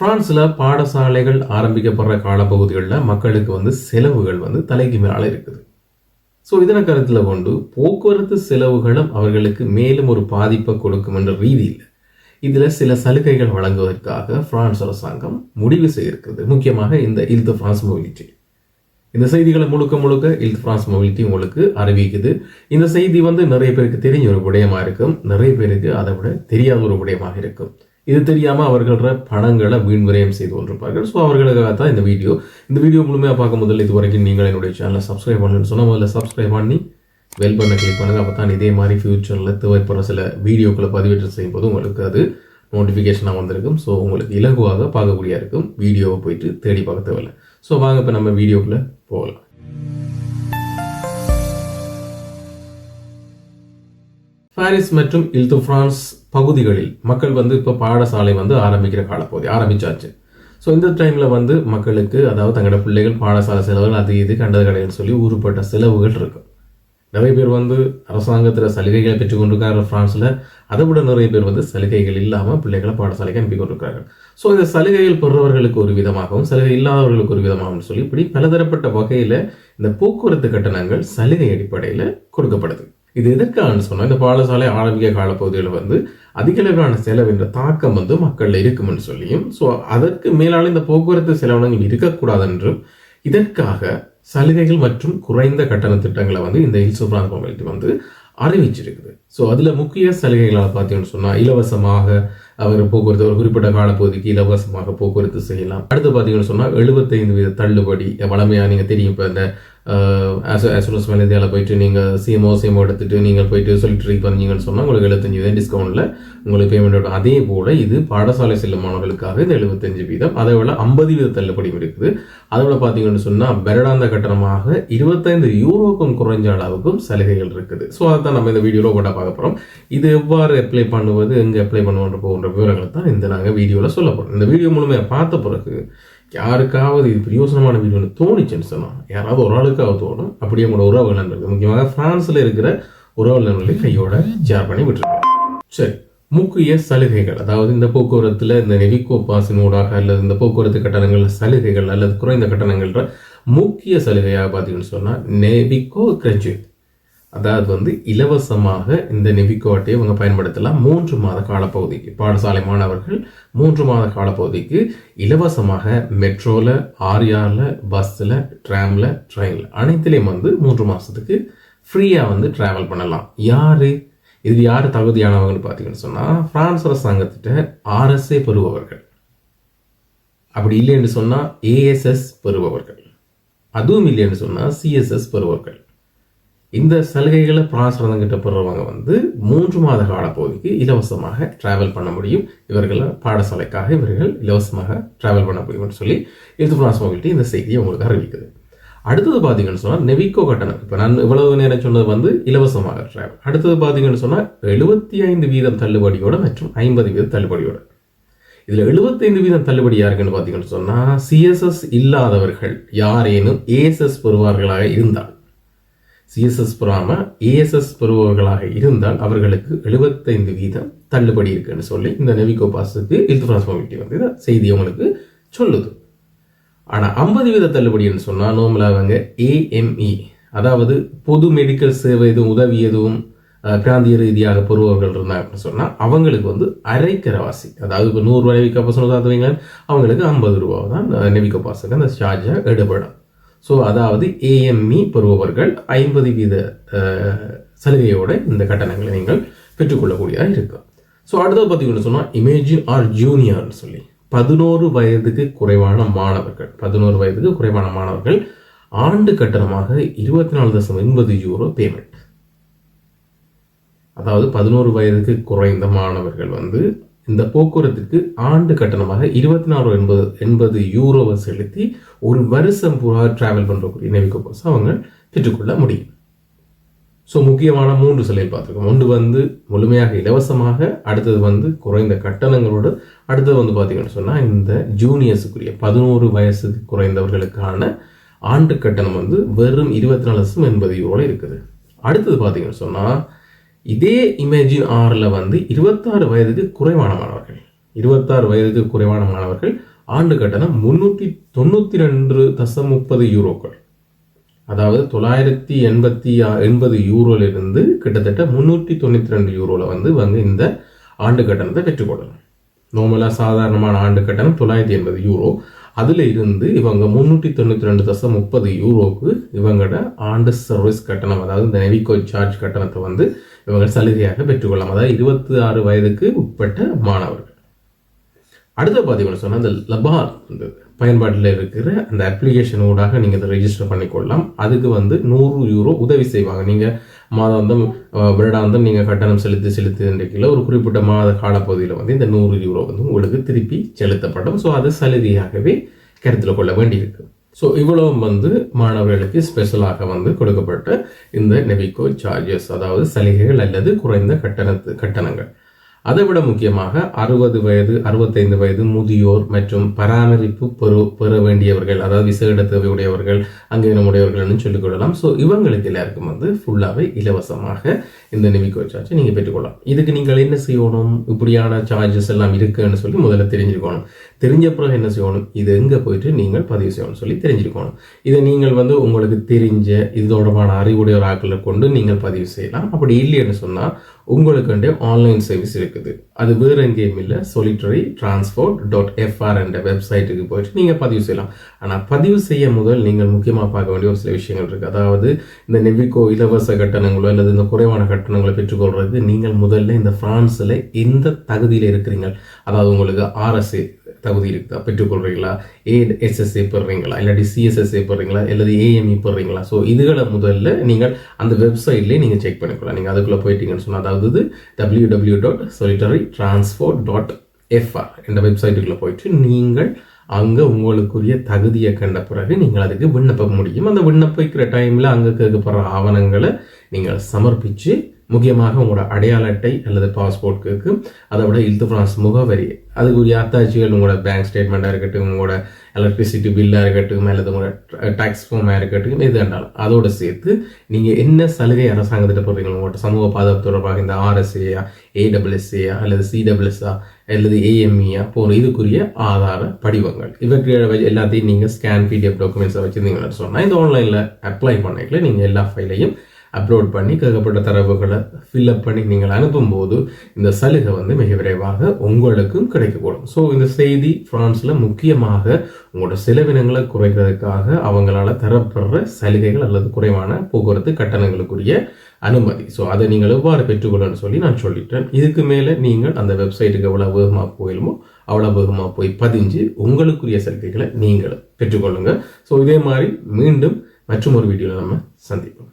பிரான்ஸ்ல பாடசாலைகள் ஆரம்பிக்கப்படுற காலப்பகுதிகளில் மக்களுக்கு செலவுகள் தலைக்கு மேலே இருக்குது. ஸோ இதனை கருத்தில் கொண்டு போக்குவரத்து செலவுகளும் அவர்களுக்கு மேலும் ஒரு பாதிப்பை கொடுக்கும் என்ற ரீதியில் இதில் சில சலுகைகள் வழங்குவதற்காக பிரான்ஸ் அரசாங்கம் முடிவு செய்திருக்கிறது. முக்கியமாக இந்த இல் தி ஃப்ரான்ஸ் மொபிலிட்டி. இந்த செய்திகளை முழுக்க இல் தி ஃப்ரான்ஸ் மொபிலிட்டி உங்களுக்கு அறிவிக்குது. இந்த செய்தி நிறைய பேருக்கு தெரிஞ்ச ஒரு விடயமா இருக்கும், நிறைய பேருக்கு அதை விட தெரியாத ஒரு விடயமாக இருக்கும். இது தெரியாமல் அவர்கள பணங்களை வீண் விரயம் செய்து கொண்டிருப்பார்கள். ஸோ அவர்களுக்காக தான் இந்த வீடியோ முழுமையாக பார்க்க முதல்ல இது வரைக்கும் நீங்கள் என்னுடைய சேனலை சப்ஸ்கிரைப் பண்ணணும்னு சொன்னால் முதல்ல சப்ஸ்கிரைப் பண்ணி பெல் பட்டனை கிளிக் பண்ணுங்கள். அப்போ தான் இதே மாதிரி ஃபியூச்சரில் தேவைப்படுற சில வீடியோக்களை பதிவேற்றம் செய்யும் போது உங்களுக்கு அது நோட்டிஃபிகேஷனாக வந்திருக்கும். ஸோ உங்களுக்கு இலகுவாக பார்க்கக்கூடிய இருக்கும். வீடியோவை போயிட்டு தேடி பார்க்க தேவையில்லை. ஸோ வாங்க இப்போ நம்ம வீடியோக்குள்ளே போகலாம். பாரிஸ் மற்றும் இல் தி ஃப்ரான்ஸ் பகுதிகளில் மக்கள் இப்போ பாடசாலை ஆரம்பிக்கிற காலப்பகுதி ஆரம்பிச்சாச்சு. ஸோ இந்த டைமில் மக்களுக்கு அதாவது தங்களோட பிள்ளைகள் பாடசாலை செலவுகள் அது இது கண்டது கிடையாதுன்னு சொல்லி ஊறுப்பட்ட செலவுகள் இருக்கும். நிறைய பேர் அரசாங்கத்தில் சலுகைகளை பெற்றுக்கொண்டிருக்காங்க ஃப்ரான்ஸில். அதை விட நிறைய பேர் சலுகைகள் இல்லாமல் பிள்ளைகளை பாடசாலைக்கு அனுப்பி கொண்டிருக்காங்க. ஸோ இந்த சலுகைகள் பெறுறவர்களுக்கு ஒரு விதமாகவும் சலுகை இல்லாதவர்களுக்கு ஒரு விதமாகவும் சொல்லி இப்படி பலதரப்பட்ட வகையில் இந்த போக்குவரத்து கட்டணங்கள் சலுகை அடிப்படையில் கொடுக்கப்படுது. இது எதற்கான்னு சொன்னால் இந்த பாடசாலை ஆரம்பிக்க காலப்பகுதியில் அதிக அளவிலான செலவின்ற தாக்கம் மக்கள் இருக்கும்னு சொல்லியும், ஸோ அதற்கு மேலான இந்த போக்குவரத்து செலவினங்கள் இருக்கக்கூடாது என்றும் இதற்காக சலுகைகள் மற்றும் குறைந்த கட்டண திட்டங்களை இந்த இல் தி ஃப்ரான்ஸ் மொபிலிட்டி அறிவிச்சிருக்குது. ஸோ அதில் முக்கிய சலுகைகளால் பார்த்தீங்கன்னு சொன்னால் இலவசமாக அவர் போக்குவரத்து ஒரு குறிப்பிட்ட காலப்பகுதிக்கு இலவசமாக போக்குவரத்து செய்யலாம். அடுத்து பார்த்தீங்கன்னு சொன்னால் 75% தள்ளுபடி. வளமையாக நீங்கள் தெரியும் இப்போ இந்த அசூரன்ஸ் மேலே இந்தியாவில் போயிட்டு நீங்கள் சிஎம்ஓ எடுத்துகிட்டு நீங்கள் போயிட்டு சொல்லிட்டு பண்ணீங்கன்னு சொன்னால் உங்களுக்கு 75% டிஸ்கவுண்ட்டில் உங்களுக்கு பேமெண்ட் வரும். அதே போல் இது பாடசாலை செல்லும் மாணவர்களுக்காக இந்த 75%, அதை விட 50% தள்ளுபடியும் இருக்குது. அதோட பார்த்தீங்கன்னு சொன்னால் வருடாந்த கட்டணமாக 25 யூரோக்கும் குறைஞ்ச அளவுக்கும் சலுகைகள் இருக்குது. ஸோ அதுதான் நம்ம இந்த வீடியோவில் கூட பார்க்க போகிறோம். இது எவ்வாறு அப்ளை பண்ணுவது, எங்கே அப்ளை பண்ணுவோன்ற போன்ற விவரங்களை தான் இந்த நாங்கள் வீடியோவில் சொல்ல போகிறோம். இந்த வீடியோ முழுமையாக பார்த்த பிறகு யாருக்காவது இது பிரயோசனமான வீடியோன்னு தோணிச்சுன்னு சொன்னால் யாராவது ஒரு ஆளுக்காக தோணும். அப்படியே உங்களோட உறவு நண்பர்கள், முக்கியமாக பிரான்ஸில் இருக்கிற உறவு நண்பர்களை கையோட ஷேர் பண்ணி விட்டுருக்கோம். சரி, முக்கிய சலுகைகள் அதாவது இந்த போக்குவரத்தில் இந்த நெவிகோ பாஸினூடாக அல்லது இந்த போக்குவரத்து கட்டணங்கள் சலுகைகள் அல்லது குறைந்த கட்டணங்கள்ன்ற முக்கிய சலுகையாக பார்த்தீங்கன்னு சொன்னால் நெவிகோ கிராஜுவேட். அதாவது இலவசமாக இந்த நெவிகோ அட்டையை இவங்க பயன்படுத்தலாம். 3 மாத காலப்பகுதிக்கு பாடசாலை மாணவர்கள் 3 மாத காலப்பகுதிக்கு இலவசமாக மெட்ரோவில், ஆர்ஆரில், பஸ்ஸில், ட்ராமில், ட்ரெயினில் அனைத்துலேயும் 3 மாதத்துக்கு ஃப்ரீயாக ட்ராவல் பண்ணலாம். இது யார் தகுதியானவங்கன்னு பார்த்தீங்கன்னு சொன்னால் பிரான்ஸ் அரசாங்கத்திட்ட ஆர்எஸ்ஏ பெறுபவர்கள், அப்படி இல்லைன்னு சொன்னால் ஏஎஸ்எஸ் பெறுபவர்கள், அதுவும் இல்லைன்னு சொன்னால் சிஎஸ்எஸ் பெறுபவர்கள். இந்த சலுகைகளை பிரான்ஸ் அரசாங்கத்திட்ட பெறுறவங்க 3 மாத காலப்பகுதிக்கு இலவசமாக டிராவல் பண்ண முடியும். இவர்கள் பாடசாலைக்காக இவர்கள் இலவசமாக டிராவல் பண்ண முடியும்னு சொல்லி இல் தி ஃப்ரான்ஸ் மொபிலிட்டி இந்த செய்தியை உங்களுக்கு அறிவிக்குது. அடுத்தது பார்த்தீங்கன்னு சொன்னால் நெவிகோ கட்டணம். இப்போ நான் இவ்வளவு நேரம் சொன்னது இலவசமாக டிராவல். அடுத்தது பார்த்தீங்கன்னு சொன்னால் 75% தள்ளுபடியோட மற்றும் 50% தள்ளுபடியோட. இதில் 75% தள்ளுபடி யாருக்குன்னு பார்த்தீங்கன்னு சொன்னால் சிஎஸ்எஸ் இல்லாதவர்கள் யாரேனும் ஏஎஸ்எஸ் பெறுவார்களாக இருந்தால், சிஎஸ்எஸ் பெறாமல் ஏஎஸ்எஸ் பெறுபவர்களாக இருந்தால் அவர்களுக்கு 75% தள்ளுபடி இருக்குன்னு சொல்லி இந்த நெவிகோ பாஸுக்கு இல் தி ஃப்ரான்ஸ் மொபிலிட்டி இதை செய்தி உங்களுக்கு சொல்லுது. ஆனால் 50% தள்ளுபடின்னு சொன்னால் நார்மலாக அவங்க ஏஎம்இ அதாவது பொது மெடிக்கல் சேவை எதுவும் உதவி எதுவும் பிராந்திய ரீதியாக பெறுபவர்கள் இருந்தாங்க அப்படின்னு சொன்னால் அவங்களுக்கு அரைக்கரவாசி, அதாவது இப்போ 100 ரூபாய் நெவிகோ பாஸ் தாத்துவீங்களா அவங்களுக்கு 50 ரூபா தான் நெவிகோ பாஸுக்கு அந்த சார்ஜாக எடுபடும். ஸோ அதாவது ஏஎம்இ பெறுபவர்கள் 50% சலுகையோட இந்த கட்டணங்களை நீங்கள் பெற்றுக்கொள்ளக்கூடியதாக இருக்கும். ஸோ அடுத்தது பார்த்தீங்கன்னு சொன்னால் இமேஜின் ஆர் ஜூனியர்னு சொல்லி 11 வயதுக்கு குறைவான மாணவர்கள் ஆண்டு கட்டணமாக 24.80 யூரோ பேமெண்ட். அதாவது 11 வயதுக்கு குறைந்த மாணவர்கள் இந்த போக்குவரத்துக்கு ஆண்டு கட்டணமாக 24.80 யூரோவை செலுத்தி ஒரு வருஷம் பூரா டிராவல் பண்ணுறக்கூடிய நெவிகோ பாஸ் அவங்க பெற்றுக்கொள்ள முடியும். ஸோ முக்கியமான 3 சலுகை பார்த்துருக்கோம். ஒன்று முழுமையாக இலவசமாக, அடுத்தது குறைந்த கட்டணங்களோடு, அடுத்தது பார்த்தீங்கன்னு சொன்னால் இந்த ஜூனியர்ஸுக்குரிய 11 வயசுக்கு குறைந்தவர்களுக்கான ஆண்டு கட்டணம் வெறும் 24.80 யூரோவில் இருக்குது. அடுத்தது பார்த்தீங்கன்னு சொன்னால் இதே இமேஜின் ஆறில் 26 வயதுக்கு குறைவான மாணவர்கள் 26 வயதுக்கு குறைவான மாணவர்கள் ஆண்டு கட்டணம் 392.30 யூரோக்கள், அதாவது 980 யூரோலிருந்து கிட்டத்தட்ட 392 யூரோல வந்து இந்த ஆண்டு கட்டணத்தை பெற்றுக்கொள்ளலாம். நார்மலாக சாதாரணமான ஆண்டு கட்டணம் 980 யூரோ. அதில் இருந்து இவங்க 392.30 யூரோக்கு இவங்களோட ஆண்டு சர்வீஸ் கட்டணம், அதாவது இந்த நெவிகோ சார்ஜ் கட்டணத்தை வந்து இவங்க சலுகையாக பெற்றுக்கொள்ளலாம். அதாவது 26 வயதுக்கு உட்பட்ட மாணவர்கள். அடுத்த பார்த்தீங்கன்னு சொன்னால் இந்த லபார் பயன்பாட்டில் இருக்கிற அந்த அப்ளிகேஷன் ஊடாக நீங்கள் இதை ரெஜிஸ்டர் பண்ணிக்கொள்ளலாம். அதுக்கு வந்து 100 யூரோ உதவி செய்வாங்க. நீங்கள் மாதாந்தம் வருடாந்தம் நீங்கள் கட்டணம் செலுத்தின்ற ஒரு குறிப்பிட்ட மாத காலப்பகுதியில் வந்து இந்த 100 யூரோ வந்து உங்களுக்கு திருப்பி செலுத்தப்படும். ஸோ அது சலுகையாகவே கருத்தில் கொள்ள வேண்டியிருக்கு. ஸோ இவ்வளவு வந்து மாணவர்களுக்கு ஸ்பெஷலாக வந்து கொடுக்கப்பட்ட இந்த நெவிகோ சார்ஜஸ், அதாவது சலுகைகள் அல்லது குறைந்த கட்டணங்கள். அதை விட முக்கியமாக 60 வயது 65 வயது முதியோர் மற்றும் பராமரிப்பு பெற வேண்டியவர்கள், அதாவது விசேட தேவையுடையவர்கள், அங்கீனமுடையவர்கள்னு சொல்லிக் கொள்ளலாம். ஸோ இவங்களுக்கு எல்லாருக்கும் வந்து ஃபுல்லாகவே இலவசமாக இந்த நெவிகோ சார்ஜை நீங்கள் பெற்றுக்கொள்ளலாம். இதுக்கு நீங்கள் என்ன செய்யணும், இப்படியான சார்ஜஸ் எல்லாம் இருக்குன்னு சொல்லி முதல்ல தெரிஞ்சுக்கணும். தெரிஞ்ச பிறகு என்ன செய்யணும், இது எங்கே போயிட்டு நீங்கள் பதிவு செய்யணும்னு சொல்லி தெரிஞ்சுக்கணும். இதை நீங்கள் வந்து உங்களுக்கு தெரிஞ்ச இதோடமான அறிவுடைய ஒரு ஆட்களை கொண்டு நீங்கள் பதிவு செய்யலாம். அப்படி இல்லைன்னு சொன்னால் உங்களுக்கு ஆன்லைன் சர்வீஸ் இருக்குது. அது வேற எங்கேயும் இல்லை, solitarytransport.fr என்ற வெப்சைட்டுக்கு போயிட்டு நீங்கள் பதிவு செய்யலாம். ஆனால் பதிவு செய்ய முதல் நீங்கள் முக்கியமாக பார்க்க வேண்டிய ஒரு சில விஷயங்கள் இருக்குது. அதாவது இந்த நெவிகோ இலவச கட்டணங்களோ அல்லது இந்த குறைவான கட்டணங்களை பெற்றுக்கொள்றதுக்கு நீங்கள் முதல்ல இந்த பிரான்ஸில் எந்த தகுதியில் இருக்கிறீங்க, அதாவது உங்களுக்கு RSA தகுதி இருக்குதா, பெற்றுக்கொள்றீங்களா, SSA பெறுறீங்களா, இல்லாட்டி CSSA பெறுறீங்களா, அல்லது AME பெறுறீங்களா. ஸோ இதுகளை முதல்ல நீங்கள் அந்த வெப்சைட்லேயே நீங்கள் செக் பண்ணிக்கலாம். நீங்கள் அதுக்குள்ளே போயிட்டீங்கன்னு சொன்னால், அதாவது www.solitarytransport.fr என்ற வெப்சைட்டுக்குள்ளே போயிட்டு நீங்கள் அங்கே உங்களுக்குரிய தகுதியை கண்ட பிறகு நீங்கள் அதுக்கு விண்ணப்ப முடியும். அந்த விண்ணப்பிக்கிற டைமில் அங்கே கேட்கப்படுற ஆவணங்களை நீங்கள் சமர்ப்பித்து, முக்கியமாக உங்களோட அடையாள அட்டை அல்லது பாஸ்போர்ட் கேட்கும், அதை விட இல்து பிரான்ஸ் முகவரி, அதுக்குரிய அத்தாட்சிகள், உங்களோட பேங்க் ஸ்டேட்மெண்ட்டாக இருக்கட்டும், உங்களோட எலக்ட்ரிசிட்டி பில்லாக இருக்கட்டும், அல்லது உங்களோட டாக்ஸ் ஃபார்மாக இருக்கட்டும், எது வேண்டாலும் அதோடு சேர்த்து நீங்கள் என்ன சலுகை அரசாங்கத்திட்ட போடுறீங்களோ, உங்களோட சமூக பாதுகாப்பு தொடர்பாக இந்த RSA, ASSA அல்லது CSSA அல்லது AME போன்ற இதுக்குரிய ஆதார படிவங்கள், இவற்றை எல்லாத்தையும் நீங்கள் ஸ்கேன் PDF டாக்குமெண்ட்ஸை வச்சுருந்தீங்கன்னு சொன்னால் இந்த ஆன்லைனில் அப்ளை பண்ணிக்கல நீங்கள் எல்லா ஃபைலையும் அப்லோட் பண்ணி கேட்கப்பட்ட தரவுகளை ஃபில்அப் பண்ணி நீங்கள் அனுப்பும்போது இந்த சலுகை வந்து மிக விரைவாக உங்களுக்கும் கிடைக்கக்கூடும். ஸோ இந்த செய்தி பிரான்ஸில் முக்கியமாக உங்களோட செலவினங்களை குறைக்கிறதுக்காக அவங்களால தரப்படுற சலுகைகள் அல்லது குறைவான போக்குவரத்து கட்டணங்களுக்குரிய அனுமதி. ஸோ அதை நீங்கள் எவ்வாறு பெற்றுக்கொள்ளணும்னு சொல்லி நான் சொல்லிட்டேன். இதுக்கு மேலே நீங்கள் அந்த வெப்சைட்டுக்கு எவ்வளோ வேகமாக போயிடுமோ அவ்வளோ வேகமாக போய் பதிஞ்சு உங்களுக்குரிய சலுகைகளை நீங்கள் பெற்றுக்கொள்ளுங்க. ஸோ இதே மாதிரி மீண்டும் மற்றும் ஒரு வீடியோவில் நம்ம சந்திப்போம்.